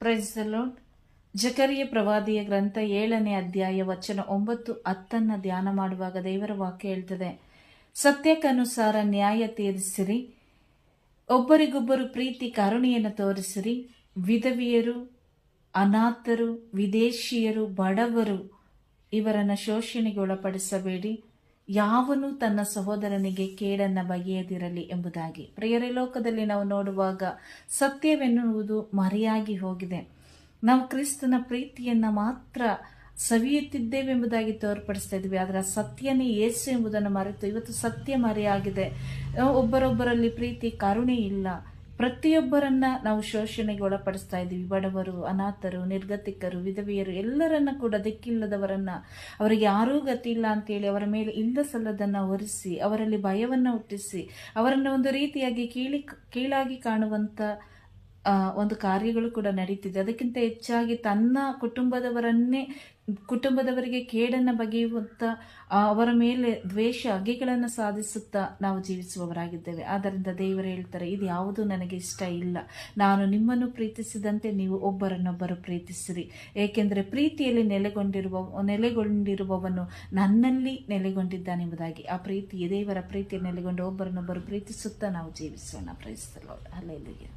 Price the lord. ಜಕರಿಯ ಪ್ರವಾದಿಯ ಗ್ರಂಥ 7ನೇ ಅಧ್ಯಾಯ ವಚನ 9-10 ಧ್ಯಾನ ಮಾಡುವಾಗ ದೇವರ ವಾಕ್ಯ ಹೇಳ್ತದೆ, ಸತ್ಯಕ್ಕನುಸಾರ ನ್ಯಾಯ ತೀರಿಸಿರಿ, ಒಬ್ಬರಿಗೊಬ್ಬರು ಪ್ರೀತಿ ಕರುಣೆಯನ್ನು ತೋರಿಸಿರಿ, ವಿಧವೆಯರು, ಅನಾಥರು, ವಿದೇಶಿಯರು, ಬಡವರು ಇವರನ್ನು ಶೋಷಣೆಗೆ ಒಳಪಡಿಸಬೇಡಿ, ಯಾವನು ತನ್ನ ಸಹೋದರನಿಗೆ ಕೇಡನ್ನ ಬಗೆಯದಿರಲಿ ಎಂಬುದಾಗಿ. ಪ್ರಿಯರೇ, ಲೋಕದಲ್ಲಿ ನಾವು ನೋಡುವಾಗ ಸತ್ಯವೆನ್ನುವುದು ಮರೆಯಾಗಿ ಹೋಗಿದೆ. ನಾವು ಕ್ರಿಸ್ತನ ಪ್ರೀತಿಯನ್ನ ಮಾತ್ರ ಸವಿಯುತ್ತಿದ್ದೇವೆಂಬುದಾಗಿ ತೋರ್ಪಡಿಸ್ತಾ ಇದ್ವಿ. ಆದರೆ ಆ ಸತ್ಯನೇ ಯೇಸು ಎಂಬುದನ್ನು ಮರೆತು ಇವತ್ತು ಸತ್ಯ ಮರೆಯಾಗಿದೆ. ಒಬ್ಬರೊಬ್ಬರಲ್ಲಿ ಪ್ರೀತಿ ಕರುಣೆ ಇಲ್ಲ. ಪ್ರತಿಯೊಬ್ಬರನ್ನ ನಾವು ಶೋಷಣೆಗೆ ಒಳಪಡಿಸ್ತಾ ಇದ್ದೀವಿ. ಬಡವರು, ಅನಾಥರು, ನಿರ್ಗತಿಕರು, ವಿಧವೆಯರು ಎಲ್ಲರನ್ನ ಕೂಡ, ದಿಕ್ಕಿಲ್ಲದವರನ್ನ, ಅವರಿಗೆ ಯಾರೂ ಗತಿ ಇಲ್ಲ ಅಂತೇಳಿ ಅವರ ಮೇಲೆ ಇಲ್ಲದ ಸಲ್ಲದನ್ನ ಹೊರಿಸಿ, ಅವರಲ್ಲಿ ಭಯವನ್ನ ಹುಟ್ಟಿಸಿ, ಅವರನ್ನು ಒಂದು ರೀತಿಯಾಗಿ ಕೀಳಾಗಿ ಕಾಣುವಂತ ಒಂದು ಕಾರ್ಯಗಳು ಕೂಡ ನಡೀತಿದೆ. ಅದಕ್ಕಿಂತ ಹೆಚ್ಚಾಗಿ ತನ್ನ ಕುಟುಂಬದವರಿಗೆ ಕೇಡನ್ನ ಬಗೆಯುವಂತ, ಅವರ ಮೇಲೆ ದ್ವೇಷ ಅಗೆಗಳನ್ನು ಸಾಧಿಸುತ್ತಾ ನಾವು ಜೀವಿಸುವವರಾಗಿದ್ದೇವೆ. ಆದ್ದರಿಂದ ದೇವರು ಹೇಳ್ತಾರೆ, ಇದು ಯಾವುದೂ ನನಗೆ ಇಷ್ಟ ಇಲ್ಲ. ನಾನು ನಿಮ್ಮನ್ನು ಪ್ರೀತಿಸಿದಂತೆ ನೀವು ಒಬ್ಬರನ್ನೊಬ್ಬರು ಪ್ರೀತಿಸಿರಿ, ಏಕೆಂದರೆ ಪ್ರೀತಿಯಲ್ಲಿ ನೆಲೆಗೊಂಡಿರುವವನು ನನ್ನಲ್ಲಿ ನೆಲೆಗೊಂಡಿದ್ದಾನೆಂಬುದಾಗಿ. ಆ ಪ್ರೀತಿ, ದೇವರ ಪ್ರೀತಿಯಲ್ಲಿ ನೆಲೆಗೊಂಡು ಒಬ್ಬರನ್ನೊಬ್ಬರು ಪ್ರೀತಿಸುತ್ತಾ ನಾವು ಜೀವಿಸೋಣ. Praise the lord. ಹಲ್ಲೆಲೂಯಾ.